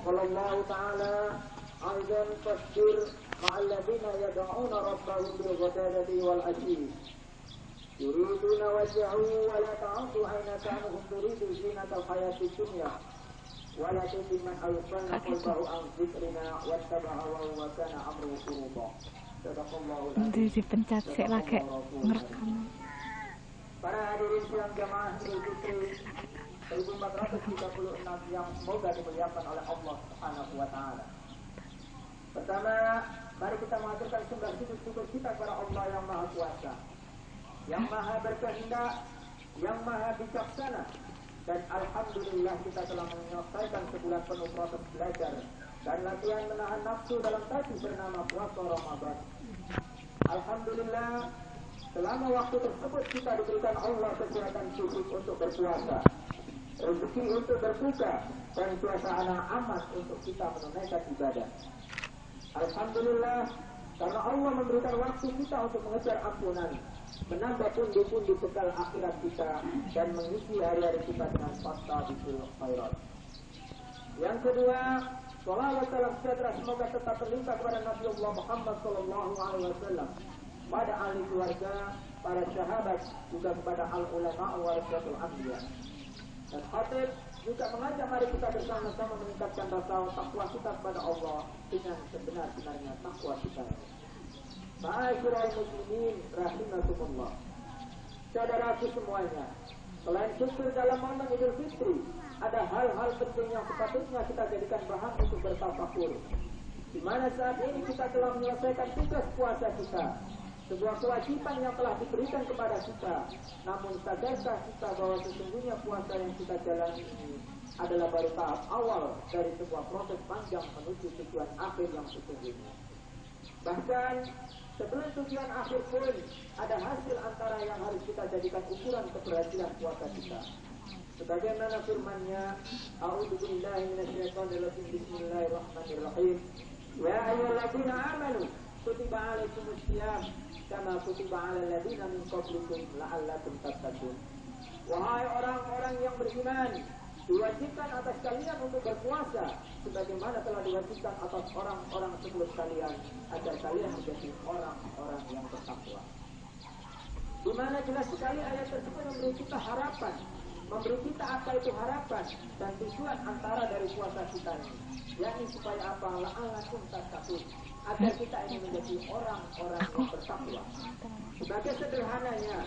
وقال الله تعالى أيضا فاصبر مع الذين يدعون ربهم بالغداة والعشي يريدون وجهه ولا تعد عينك عنهم تريد زينة الحياة الدنيا ولا تطع من أغفلنا قلبه عن ذكرنا واتبع هواه وكان أمره فرطا. Nanti dipencet sih lagi ngerekam. Para hadirin sidang jamaah Idul Fitri 1436 yang semoga dimuliakan oleh Allah Subhanahu wa taala. Pertama, mari kita mengaturkan sembah syukur kita kepada Allah yang Maha Kuasa, yang Maha Berkehendak, yang Maha Bijaksana. Dan alhamdulillah kita telah menyelesaikan sebulan penuh proses belajar dan latihan menahan nafsu dalam tadi bernama puasa Ramadan. Alhamdulillah, selama waktu tersebut kita diberikan Allah kesehatan fisik untuk berpuasa, rezeki untuk berbuka, dan suasana aman untuk kita menunaikan ibadah. Alhamdulillah, karena Allah memberikan waktu kita untuk mengejar ampunan, menambah pundi-pundi bekal akhirat kita, dan mengisi hari-hari kita dengan fastabiqul khairat. Yang kedua, salawat salam sejahtera semoga tetap terlimpah kepada Nabi Allah Muhammad SAW, pada ahli keluarga, para sahabat, juga kepada al-ulama warasatul anbiya. Dan khatib juga mengajak mari kita bersama-sama meningkatkan rasa takwa kita kepada Allah dengan sebenar-benarnya takwa kita. Ma'asyiral muslimin rahimakumullah. Saudaraku semuanya, selain syukur dalam momen Idul Fitri, ada hal-hal penting yang sepatutnya kita jadikan bahan untuk bertafakur. Di mana saat ini kita telah menyelesaikan tugas puasa kita, sebuah kewajiban yang telah diberikan kepada kita. Namun sadarkah kita bahwa sesungguhnya puasa yang kita jalani ini adalah baru tahap awal dari sebuah proses panjang menuju tujuan akhir yang sesungguhnya. Bahkan sebelum tujuan akhir pun ada hasil antara yang harus kita jadikan ukuran keberhasilan puasa kita. Sebagaimana firman-Nya, A'udzubillahi minasyaitonir rajim, bismillahirrahmanirrahim. Ya ayyuhalladzina amanu kutiba alaikumus syiyam kama kutiba alal ladzina min qablikum la'allakum tattaqun. Wahai orang-orang yang beriman, diwajibkan atas kalian untuk berpuasa sebagaimana telah diwajibkan atas orang-orang sebelum kalian agar kalian menjadi orang-orang yang bertakwa. Di mana jelas sekali ayat tersebut memberi kita harapan, memberi kita apa itu harapan dan tujuan antara dari puasa kita ini, yakni supaya apa? La'allakum tattaqun, agar kita ini menjadi orang-orang yang bertakwa. Sebagai sederhananya,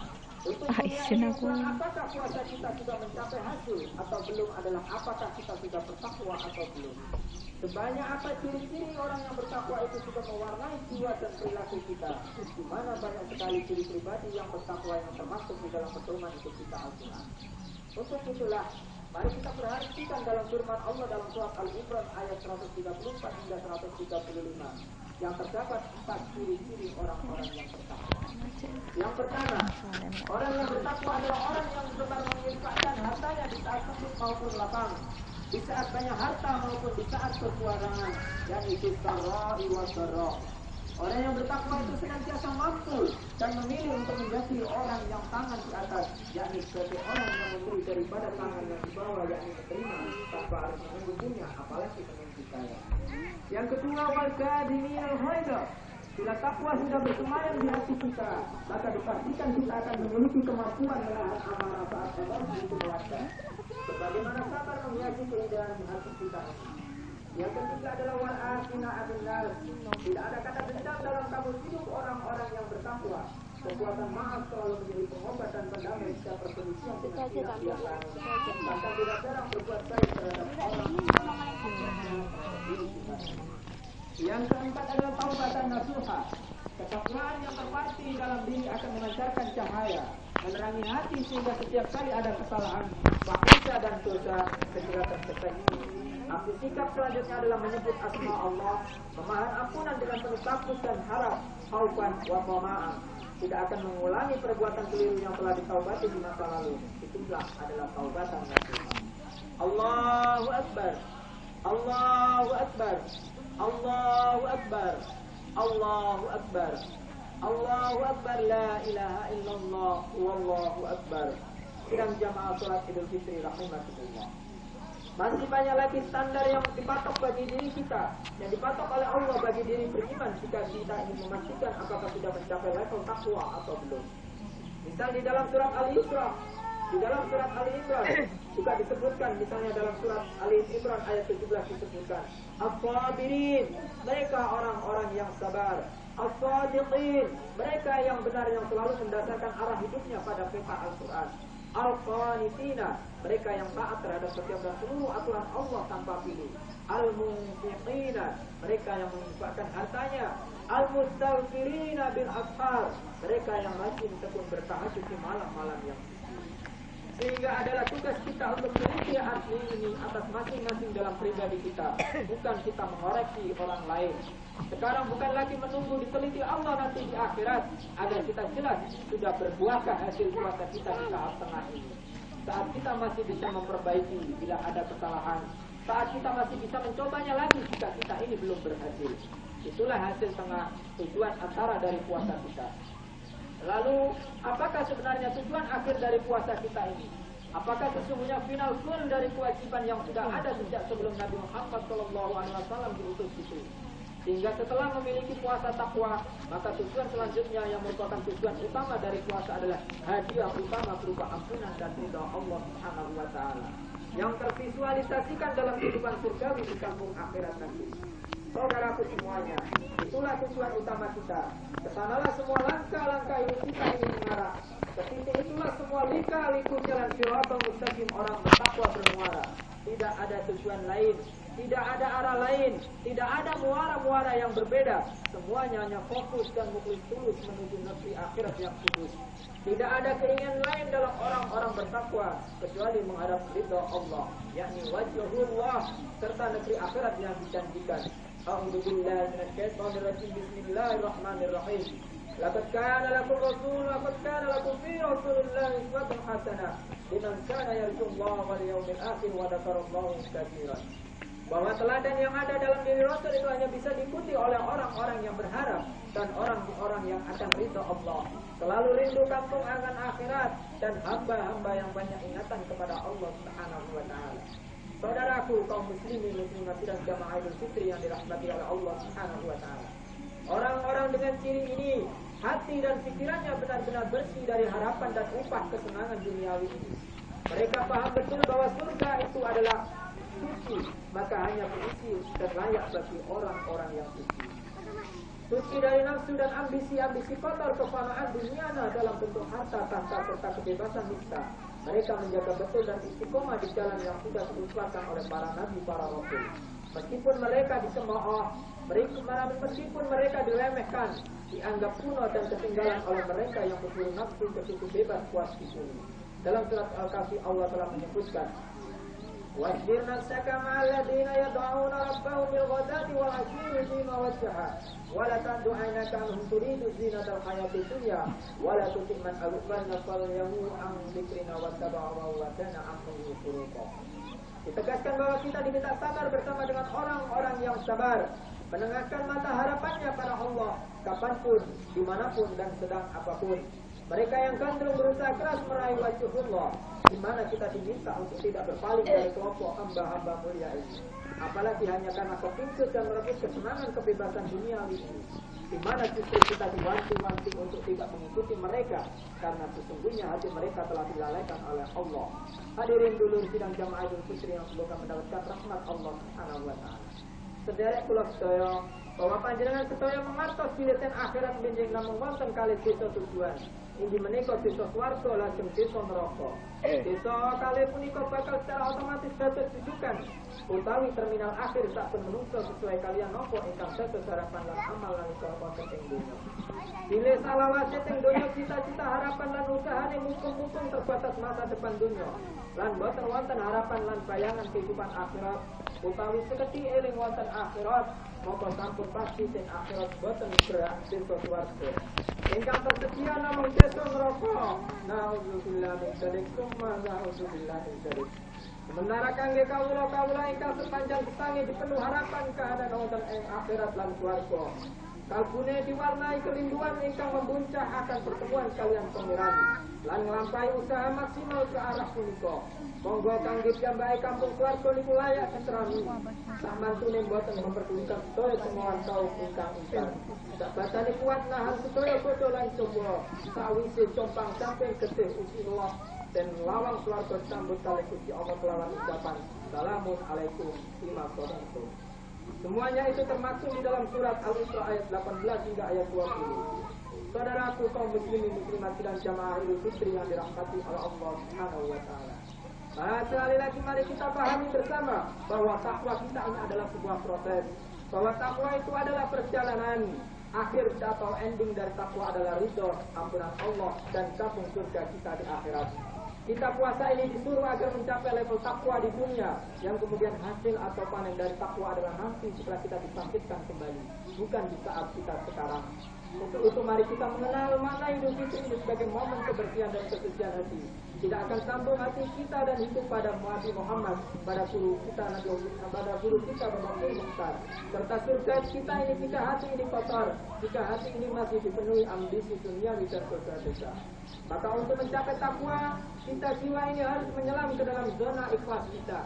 untuk menilai apakah puasa kita sudah mencapai hasil atau belum adalah apakah kita sudah bertakwa atau belum. Sebanyak apa ciri-ciri orang yang bertakwa itu sudah mewarnai jiwa dan perilaku kita, di mana banyak sekali ciri pribadi yang bertakwa yang termasuk di dalam pedoman itu kita Al-Quran. Untuk itulah, mari kita perhatikan dalam firman Allah dalam surat Al-Imran ayat 134 hingga 135 yang terdapat 4 ciri-ciri orang-orang yang bertakwa. Yang pertama, orang yang bertakwa adalah orang yang gemar menginfakkan hartanya di saat sempit maupun lapang, di saat banyak harta maupun di saat kekurangan, yaitu sarra'i wa dharra. Orang yang bertakwa itu senantiasa mampu dan memilih untuk menjadi orang yang tangan di atas, yakni sebagai orang yang memberi daripada tangan yang di bawah, yakni menerima tanpa harus menunggu punya, apalagi menunggu kaya. Yang kedua, wal kadhiminal ghaidha. Bila takwa sudah bersemayam di hati kita, maka dipastikan kita akan memiliki kemampuan menahan amarah saat emosi itu melanda. Sebagaimana sabar menghiasi keindahan di hati kita. Yang ketiga adalah wal afina 'anil nas. Tidak ada kata dendam dalam kamus hidup orang-orang yang bertakwa. Kekuatan maaf selalu menjadi pengobat dan pendamai setiap perselisihan dengan pihak yang lain. Maka tidak jarang berbuat baik terhadap orang. Yang keempat adalah taubatan nasuha. Ketakwaan yang terpasti dalam diri akan memancarkan cahaya, menerangi hati sehingga setiap kali ada kesalahan, maksiat dan dosa segera terdeteksi. Aksi sikap selanjutnya adalah menyebut asma Allah, memohon ampunan dengan penuh takut dan harap, khaufan wa tama'an. Tidak akan mengulangi perbuatan keliru yang telah ditaubati di masa lalu. Itulah adalah taubatan nasuha. Allahu Akbar, Allahu Akbar, Allahu Akbar, Allahu Akbar, Allahu Akbar, la ilaha illallah, wallahu akbar. Sidang jamaah salat Idul Fitri rahimakumullah. Masih banyak lagi standar yang dipatok bagi diri kita, yang dipatok oleh Allah bagi diri beriman jika kita ingin memastikan apakah sudah mencapai level takwa atau belum. Misal di dalam surat Al-Isra, di dalam surat Al-Imran juga disebutkan, misalnya dalam surat Al-Imran ayat 17 disebutkan, As-sabirin, mereka orang-orang yang sabar. As-sadiqin, mereka yang benar yang selalu mendasarkan arah hidupnya pada peta Al-Quran. Al-qanitina, mereka yang taat terhadap setiap dan seluruh aturan Allah tanpa pilih. Al-munfiqina, mereka yang menginfakkan hartanya. Al-mustaghfirina bil ashar, mereka yang rajin tekun bertahajud di malam-malam yang suci. Sehingga adalah tugas kita untuk meneliti arti ini atas masing-masing dalam pribadi kita, bukan kita mengoreksi orang lain. Sekarang bukan lagi menunggu diteliti Allah nanti di akhirat agar kita jelas sudah berbuahkah hasil puasa kita di saat tengah ini. Saat kita masih bisa memperbaiki bila ada kesalahan, saat kita masih bisa mencobanya lagi jika kita ini belum berhasil. Itulah hasil tengah, tujuan antara dari puasa kita. Lalu, apakah sebenarnya tujuan akhir dari puasa kita ini? Apakah sesungguhnya final goal dari kewajiban yang sudah ada sejak sebelum Nabi Muhammad SAW diutus itu? Sehingga setelah memiliki puasa takwa, maka tujuan selanjutnya yang merupakan tujuan utama dari puasa adalah hadiah utama berupa ampunan dan ridha Allah Subhanahu wa Ta'ala, yang tervisualisasikan dalam kehidupan surgawi di kampung akhirat nanti. Saudaraku semuanya, itulah tujuan utama kita. Kesanalah semua langkah-langkah hidup kita ini mengarah. Ke titik itulah semua lika-liku jalan siratal mustaqim orang bertakwa bermuara. Tidak ada tujuan lain, tidak ada arah lain, tidak ada muara-muara yang berbeda. Semuanya hanya fokus dan mukhlis tulus menuju negeri akhirat yang kudus. Tidak ada keinginan lain dalam orang-orang bertakwa kecuali menghadap ridha Allah, yakni wajhullah, serta negeri akhirat yang dijanjikan. A'udzubillahi minasyaitonirrajim. Bismillahirrahmanirrahim. Laqad kana lakum fi rasulillahi uswatun hasanah liman kana yarjullaha wal yawmil akhir wa dzakarallaha katsiran. Bahwa teladan yang ada dalam diri Rasul itu hanya bisa diikuti oleh orang-orang yang berharap dan orang-orang yang akan ridha Allah, selalu rindu kampung akan akhirat, dan hamba-hamba yang banyak ingatan kepada Allah Subhanahu wa Ta'ala. Saudaraku kaum muslimin muslimat dan jamaah Idul Fitri yang dirahmati oleh Allah Subhanahu wa Ta'ala, orang-orang dengan ciri ini hati dan pikirannya benar-benar bersih dari harapan dan upah kesenangan duniawi ini. Mereka paham betul bahwa surga itu adalah suci, maka hanya berisi dan layak bagi orang-orang yang suci. Suci dari nafsu dan ambisi-ambisi kotor kefanaan duniana dalam bentuk harta, tahta, serta kebebasan nista. Mereka menjaga betul dan istiqomah di jalan yang sudah diusulkan oleh para nabi, para rasul. Meskipun mereka disembah, meskipun mereka diremehkan, dianggap kuno dan ketinggalan oleh mereka yang berburu nafsu begitu bebas puas di bumi. Dalam surat Al-Kahfi Allah telah menyebutkan, "Wasbir nafsaka ma'al ladzina yad'una rabbahum bil ghadati wal 'ashyi yuqimuna wajhaha wa la tad'u 'aynaka 'anhum turidu zinatal hayatid dunya wa la tuti' man aghfalna falyahu an dzikrina wattaba'a wa kana amruhu furuqa." Ditegaskan bahwa kita diminta sabar bersama dengan orang-orang yang sabar, menengahkan mata harapannya pada Allah kapanpun, dimanapun dan sedang apapun. Mereka yang gandrung berusaha keras meraih wajhullah, di mana kita diminta untuk tidak berpaling dari kelompok hamba-hamba mulia ini, apalagi hanya karena kepincut dan merebut kesenangan kebebasan duniawi ini, di mana justru kita diwanti-wanti untuk tidak mengikuti mereka, karena sesungguhnya hati mereka telah dilalaikan oleh Allah. Hadirin dulu sidang jamaah Idul Fitri yang semoga mendapatkan rahmat Allah Subhanahu wa Ta'ala. Sederek kula sedaya bahwa panjenengan sedaya mengartos bileten akhirat benjing namung wonten kalih desa tujuan. Inggih menika desa swarga lajeng desa neraka. Desa kalih punika bakal secara otomatis dados rujukan utawi terminal akhir saben manungsa sesuai kalian napa ingkang dados harapan lan amal lan wonten ing donya. Bilih salawase teng donya cita-cita harapan lan usahane mumpung-mumpung terbatas masa depan donya. Lan boten wonten harapan lan bayangan kehidupan akhirat utawi sekedhik eling wonten akhirat, maka sampun pasti sing akhirat boten gerak desa swarga. Ingkang tersedia namung desa neraka. Nauzubillah min dzalik, summa nauzubillah min dzalik. Sementara kangge kawula ingkang sepanjang kesange dipenuh harapan keadaan wonten ing akhirat lan swarga. kalbune diwarnai kerinduan ingkang membuncah akan pertemuan kalian pangeran lan nglampahi usaha maksimal ke arah punika. Monggo kangge piyambake kampung swarga niku layak diserami. Sak mantune mboten memperdulikan sedaya semoan kaum ingkang ingkar. Sak batane kuat nahan sedaya bodho lan coba. Sawise compang samping getih uji Allah dan lawang swarga sambut kalih Gusti Allah kelawan ucapan Salamun alaikum bima sabartum. Semuanya itu termaktub di dalam surat Al-Isra ayat 18 hingga ayat 20. Saudaraku kaum muslimin muslimat dan jamaah Idul Fitri yang dirahmati oleh Allah Subhanahu wa taala. Nah, sekali lagi mari kita pahami bersama bahwa takwa kita ini adalah sebuah proses. Bahwa takwa itu adalah perjalanan. Akhir atau ending dari takwa adalah ridho, ampunan Allah dan kampung surga kita di akhirat. Kita puasa ini disuruh agar mencapai level takwa di dunia, yang kemudian hasil atau panen dari takwa adalah nanti setelah kita dibangkitkan kembali, bukan di saat kita sekarang. Untuk itu mari kita mengenal makna Idul Fitri ini sebagai momen kebersihan dan kesucian hati. Tidak akan sambung hati kita dan hidup pada Nabi Muhammad, pada guru kita pada guru kita Nabi Muhammad. Serta surga kita ini jika hati ini kotor, jika hati ini masih dipenuhi ambisi duniawi dan dosa-dosa. Maka untuk mencapai takwa, kita jiwa ini harus menyelam ke dalam zona ikhlas kita.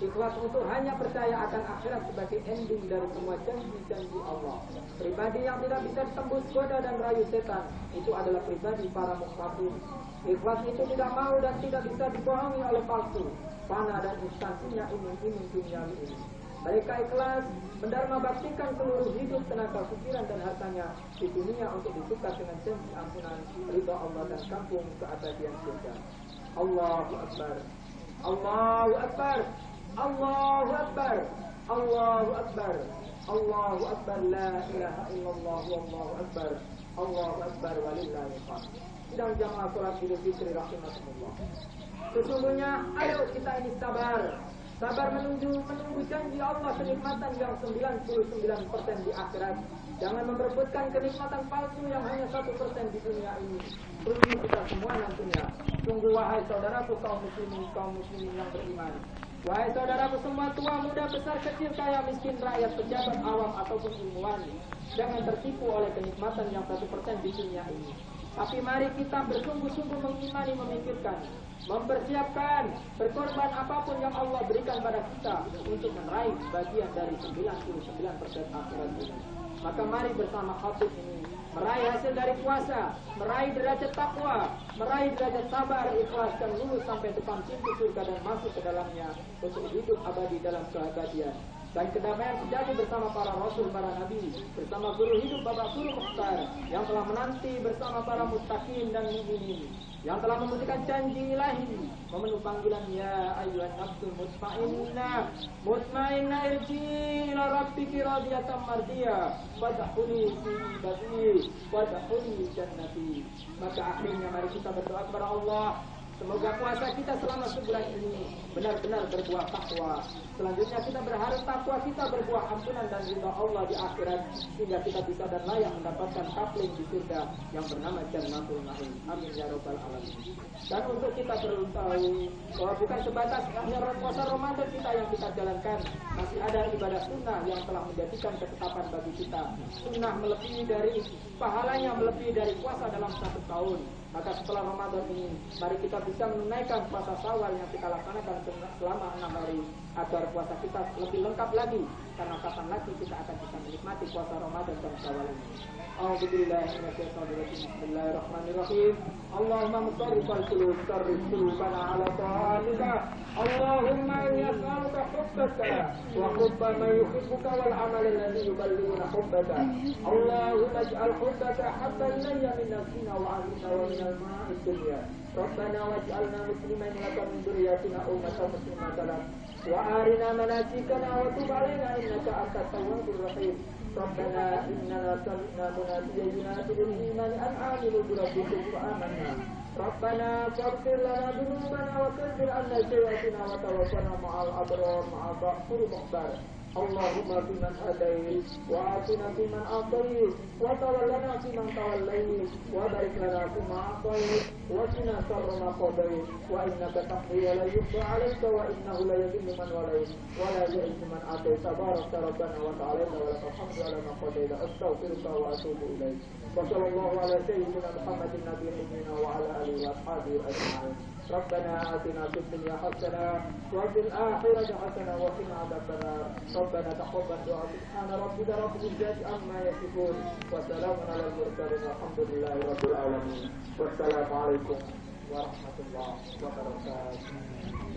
Ikhlas untuk hanya percaya akan akhirat sebagai ending dari semua janji-janji Allah. Pribadi yang tidak bisa tembus goda dan rayu setan, itu adalah pribadi para mukhafin. Ikhlas itu tidak mau dan tidak bisa dibohongi oleh palsu, fana dan instansinya iming-iming duniawi ini. Mereka ikhlas mendharma baktikan seluruh hidup, tenaga, pikiran dan hartanya di dunia untuk ditukar dengan janji ampunan, ridha Allah dan kampung keabadian surga. Allahu Akbar. Allahu Akbar. Allahu Akbar. Allahu Akbar. Allahu Akbar. La ilaha illallah wallahu akbar. Allahu Akbar walillahil hamd. Sidang jamaah salat Idul Fitri rahimakumullah. Sesungguhnya ayo kita ini sabar. Sabar menunggu janji Allah kenikmatan yang 99% di akhirat. Jangan memperebutkan kenikmatan palsu yang hanya 1% di dunia ini. Rugi kita semua nantinya. Sungguh wahai saudaraku kaum muslimin yang beriman. Wahai saudaraku semua, tua, muda, besar, kecil, kaya, miskin, rakyat, pejabat, awam ataupun ilmuwan. Jangan tertipu oleh kenikmatan yang 1% di dunia ini. Tapi mari kita bersungguh-sungguh mengimani, memikirkan, mempersiapkan, berkorban apapun yang Allah berikan pada kita untuk meraih bagian dari 99% akhirat ini. Maka mari bersama khatib ini meraih hasil dari puasa, meraih derajat takwa, meraih derajat sabar, ikhlas dan lulus sampai depan pintu surga dan masuk ke dalamnya untuk hidup abadi dalam keabadian. Dan kedamaian terjadi bersama para rasul, para nabi, bersama guru hidup Bapak Guru Mukhtar yang telah menanti bersama para muttaqin dan mukminin, yang telah memberikan janji ilahi, memenuhi panggilan ya ayyuhan nafsul mutmainnah, mutmainnah irji ila rabbiki radiyatan mardiyah, wadkhuli fi ibadi, wadkhuli jannati. Maka akhirnya mari kita berdoa kepada Allah, semoga puasa kita selama sebulan ini benar-benar berbuah takwa. Selanjutnya kita berharap takwa kita berbuah ampunan dan ridha Allah di akhirat, sehingga kita bisa dan layak mendapatkan kapling di surga yang bernama Jannatul Na'im. Amin ya rabbal alamin. Dan untuk kita perlu tahu bahwa bukan sebatas hanya puasa Ramadan kita yang kita jalankan, masih ada ibadah sunnah yang telah menjadikan ketetapan bagi kita. Sunnah melebihi dari pahalanya melebihi dari puasa dalam 1 tahun. Maka setelah Ramadan ini, mari kita bisa menunaikan puasa Syawal yang kita laksanakan selama 6 hari, agar puasa kita lebih lengkap lagi, karena kapan lagi kita akan bisa menikmati puasa Ramadan dan Syawal ini. A'udzubillahi minasyaitonir rajim. Bismillahirrahmanirrahim. Allahumma musarrifal qulub, sarrif qulubana ala ta'atika. Allahumma inni as'aluka hubbaka wa hubba man yuhibbuka wal amal alladhi yuballighuna hubbaka. Allahumma ij'al hubbaka habba ilayya min nafsina wa ahlina wa min al-ma'i dunya. Rabbana waj'alna muslimin laka min dhurriyyatina ummatan muslimatan lak. Wa arina manasikana wa tub 'alaina innaka antat tawwabur rahim. Rabbana innana sami'na munadiyan yunadi bil imani an aminu bi rabbikum fa amanna. Rabbana faghfir lana dhunubana wa kaffir 'anna sayyi'atina wa tawaffana ma'al abrar ma'al guru mukhtar. اللهم فيمن هديت وآتنا فيمن أعطيت وتولنا فيمن توليت وبارك لنا فيما أعطيت وقنا شر ما قضيت وإنك تقضي ولا يقضى عليك وإنه لا يذل من وليت ولا يئس من أتيت تبارك ربنا وتعالى ولك الحمد على ما قضيت أستغفرك وأتوب إليك وصلى الله على سيدنا محمد النبي الأمين وعلى آله وأصحابه أجمعين ربنا آتنا في الدنيا حسنة وفي الآخرة حسنة وقنا عذاب النار ربنا تقبل دعاء سبحان ربك رب العزة عما يصفون وسلام على المرسلين والحمد لله رب العالمين والسلام عليكم ورحمة الله وبركاته.